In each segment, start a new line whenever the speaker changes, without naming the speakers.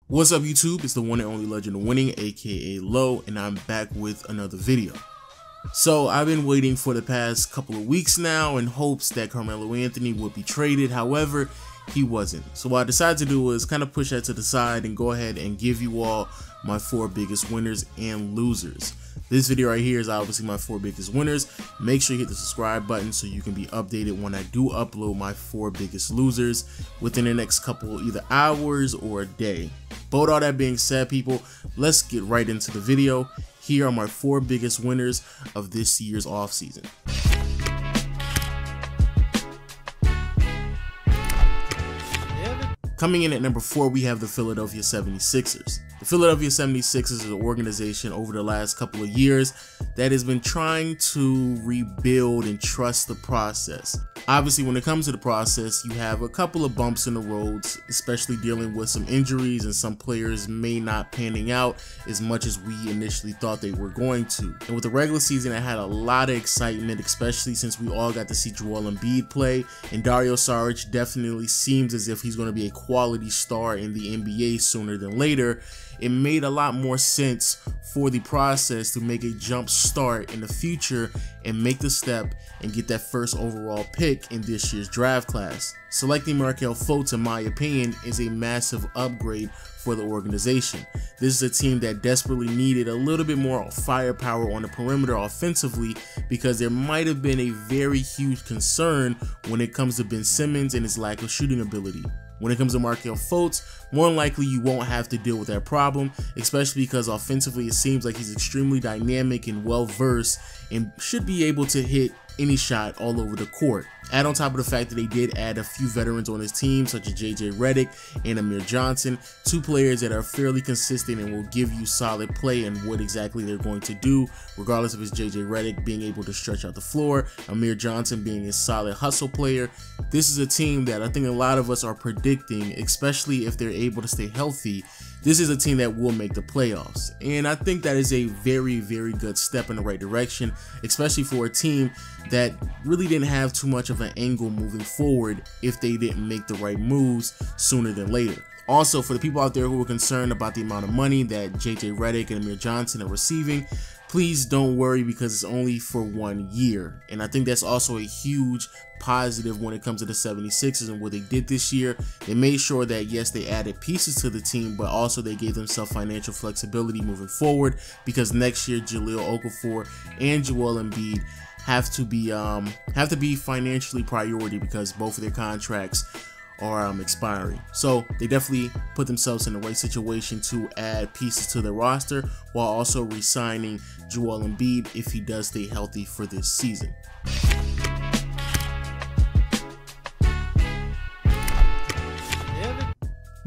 What's up YouTube, it's the one and only Legend of Winning, aka Low, and I'm back with another video. So I've been waiting for the past couple of weeks now in hopes that Carmelo Anthony would be traded. However, he wasn't. So what I decided to do was kind of push that to the side and go ahead and give you all my 4 biggest winners and losers. This video right here is obviously my 4 biggest winners. Make sure you hit the subscribe button so you can be updated when I do upload my 4 biggest losers within the next couple either hours or a day. But with all that being said, people, let's get right into the video. Here are my 4 biggest winners of this year's offseason. Coming in at number 4, we have the Philadelphia 76ers. The Philadelphia 76ers is an organization over the last couple of years that has been trying to rebuild and trust the process. Obviously, when it comes to the process, you have a couple of bumps in the roads, especially dealing with some injuries and some players may not panning out as much as we initially thought they were going to. And with the regular season, it had a lot of excitement, especially since we all got to see Joel Embiid play, and Dario Saric definitely seems as if he's going to be a quality star in the NBA sooner than later. It made a lot more sense for the process to make a jump start in the future and make the step and get that first overall pick in this year's draft class. Selecting Markelle Fultz, in my opinion, is a massive upgrade for the organization. This is a team that desperately needed a little bit more firepower on the perimeter offensively because there might have been a very huge concern when it comes to Ben Simmons and his lack of shooting ability. When it comes to Markelle Fultz, more than likely you won't have to deal with that problem, especially because offensively it seems like he's extremely dynamic and well-versed and should be able to hit any shot all over the court. Add on top of the fact that they did add a few veterans on his team such as JJ Redick and Amir Johnson, 2 players that are fairly consistent and will give you solid play and what exactly they're going to do, regardless of his JJ Redick being able to stretch out the floor, Amir Johnson being a solid hustle player. This is a team that I think a lot of us are predicting, especially if they're able to stay healthy. This is a team that will make the playoffs, and I think that is a very, very good step in the right direction, especially for a team that really didn't have too much of an angle moving forward if they didn't make the right moves sooner than later. Also, for the people out there who are concerned about the amount of money that JJ Redick and Amir Johnson are receiving, please don't worry because it's only for 1 year. And I think that's also a huge positive when it comes to the 76ers and what they did this year. They made sure that, yes, they added pieces to the team, but also they gave themselves financial flexibility moving forward because next year Jahlil Okafor and Joel Embiid have to be financially priority because both of their contracts are expiring. So they definitely put themselves in the right situation to add pieces to their roster while also re-signing Joel Embiid if he does stay healthy for this season.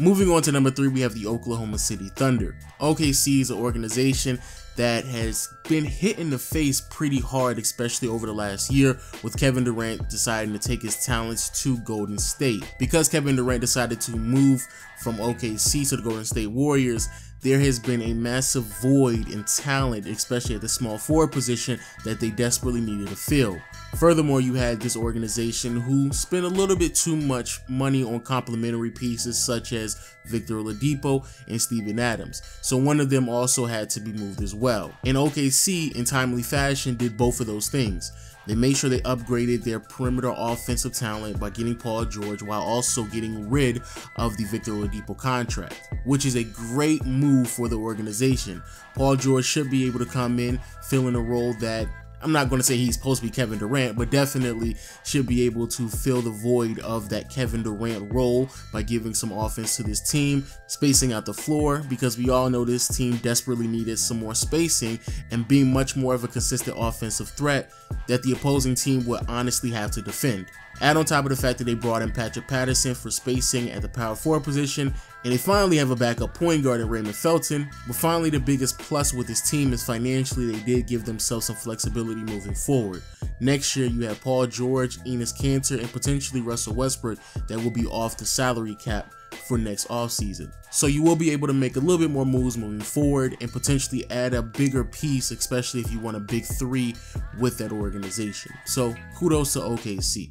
Moving on to number 3, we have the Oklahoma City Thunder. OKC is an organization that has been hit in the face pretty hard, especially over the last year, with Kevin Durant deciding to take his talents to Golden State. Because Kevin Durant decided to move from OKC to the Golden State Warriors, there has been a massive void in talent, especially at the small forward position that they desperately needed to fill. Furthermore, you had this organization who spent a little bit too much money on complementary pieces such as Victor Oladipo and Steven Adams, so one of them also had to be moved as well. And OKC, in timely fashion, did both of those things. They made sure they upgraded their perimeter offensive talent by getting Paul George while also getting rid of the Victor Oladipo contract, which is a great move for the organization. Paul George should be able to come in, fill in a role that I'm not going to say he's supposed to be Kevin Durant, but definitely should be able to fill the void of that Kevin Durant role by giving some offense to this team, spacing out the floor, because we all know this team desperately needed some more spacing and being much more of a consistent offensive threat that the opposing team would honestly have to defend. Add on top of the fact that they brought in Patrick Patterson for spacing at the power forward position, and they finally have a backup point guard in Raymond Felton. But finally, the biggest plus with this team is financially they did give themselves some flexibility moving forward. Next year, you have Paul George, Enes Kanter, and potentially Russell Westbrook that will be off the salary cap for next offseason. So you will be able to make a little bit more moves moving forward and potentially add a bigger piece, especially if you want a big 3 with that organization. So kudos to OKC.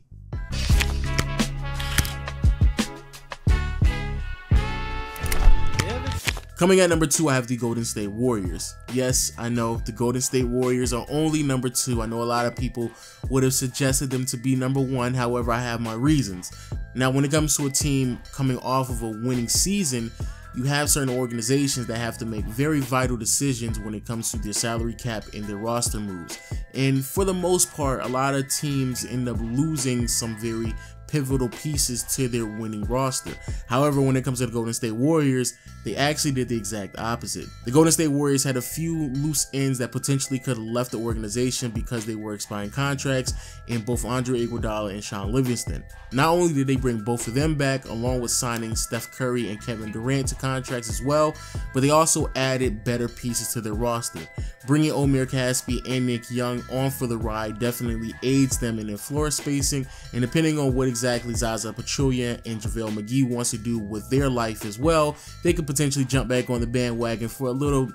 Coming at number 2, I have the Golden State Warriors. Yes, I know the Golden State Warriors are only number 2. I know a lot of people would have suggested them to be number 1. However, I have my reasons. Now, when it comes to a team coming off of a winning season, you have certain organizations that have to make very vital decisions when it comes to their salary cap and their roster moves. And for the most part, a lot of teams end up losing some very pivotal pieces to their winning roster. However, when it comes to the Golden State Warriors, they actually did the exact opposite. The Golden State Warriors had a few loose ends that potentially could have left the organization because they were expiring contracts in both Andre Iguodala and Sean Livingston. Not only did they bring both of them back, along with signing Steph Curry and Kevin Durant to contracts as well, but they also added better pieces to their roster. Bringing Omer Caspi and Nick Young on for the ride definitely aids them in their floor spacing, and depending on what exactly Zaza Pachulia and JaVale McGee wants to do with their life as well, they could potentially jump back on the bandwagon for a little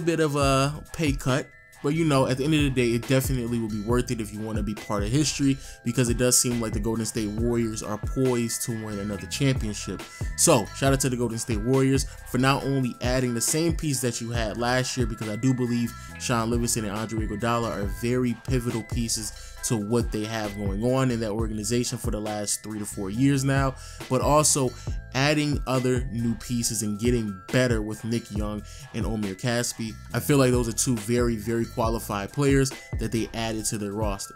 bit of a pay cut. But you know, at the end of the day, it definitely will be worth it if you want to be part of history, because it does seem like the Golden State Warriors are poised to win another championship. So shout out to the Golden State Warriors for not only adding the same piece that you had last year, because I do believe Sean Livingston and Andre Iguodala are very pivotal pieces to what they have going on in that organization for the last 3 to 4 years now, but also adding other new pieces and getting better with Nick Young and Omer Caspi. I feel like those are two very, very qualified players that they added to their roster.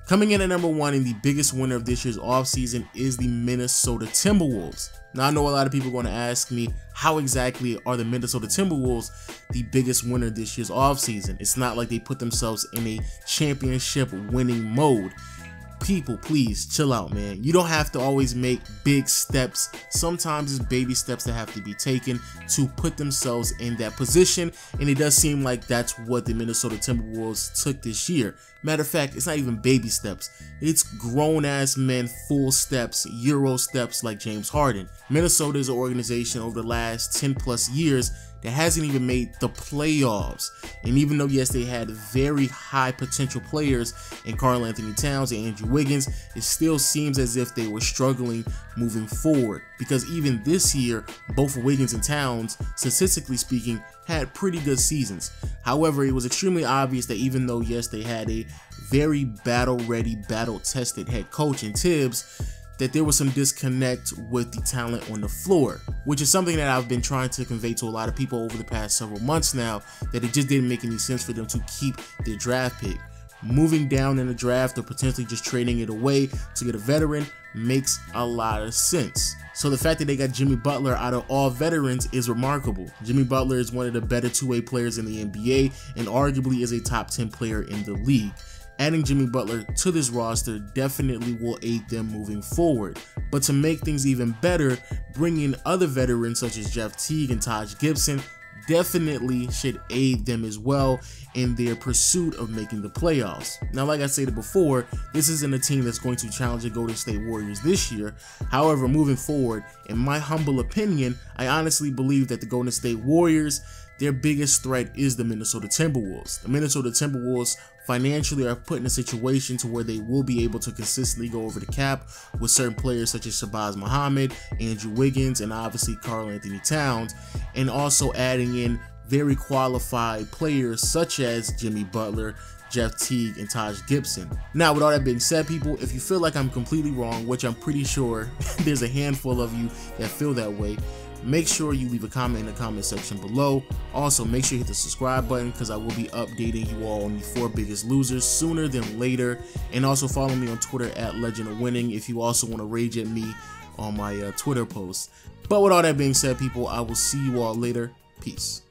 Coming in at number 1 and the biggest winner of this year's offseason is the Minnesota Timberwolves. Now, I know a lot of people are going to ask me, how exactly are the Minnesota Timberwolves the biggest winner this year's offseason? It's not like they put themselves in a championship winning mode. People, please chill out, man. You don't have to always make big steps. Sometimes it's baby steps that have to be taken to put themselves in that position, and it does seem like that's what the Minnesota Timberwolves took this year. Matter of fact, it's not even baby steps. It's grown-ass men full steps, Euro steps like James Harden. Minnesota is an organization over the last 10 plus years that hasn't even made the playoffs. And even though, yes, they had very high potential players in Karl Anthony Towns and Andrew Wiggins, it still seems as if they were struggling moving forward. Because even this year, both Wiggins and Towns, statistically speaking, had pretty good seasons. However, it was extremely obvious that even though, yes, they had a very battle-ready, battle-tested head coach in Tibbs, that there was some disconnect with the talent on the floor, which is something that I've been trying to convey to a lot of people over the past several months now, that it just didn't make any sense for them to keep their draft pick. Moving down in the draft or potentially just trading it away to get a veteran makes a lot of sense. So the fact that they got Jimmy Butler out of all veterans is remarkable. Jimmy Butler is one of the better two-way players in the NBA and arguably is a top 10 player in the league. Adding Jimmy Butler to this roster definitely will aid them moving forward. But to make things even better, bringing other veterans such as Jeff Teague and Taj Gibson definitely should aid them as well in their pursuit of making the playoffs. Now, like I stated before, this isn't a team that's going to challenge the Golden State Warriors this year. However, moving forward, in my humble opinion, I honestly believe that the Golden State Warriors, their biggest threat is the Minnesota Timberwolves. The Minnesota Timberwolves financially are put in a situation to where they will be able to consistently go over the cap with certain players such as Shabazz Muhammad, Andrew Wiggins, and obviously Karl Anthony Towns, and also adding in very qualified players such as Jimmy Butler, Jeff Teague, and Taj Gibson. Now, with all that being said, people, if you feel like I'm completely wrong, which I'm pretty sure there's a handful of you that feel that way, make sure you leave a comment in the comment section below. Also, make sure you hit the subscribe button, because I will be updating you all on the 4 biggest losers sooner than later. And also follow me on Twitter at Legend of Winning if you also want to rage at me on my Twitter posts. But with all that being said, people, I will see you all later. Peace.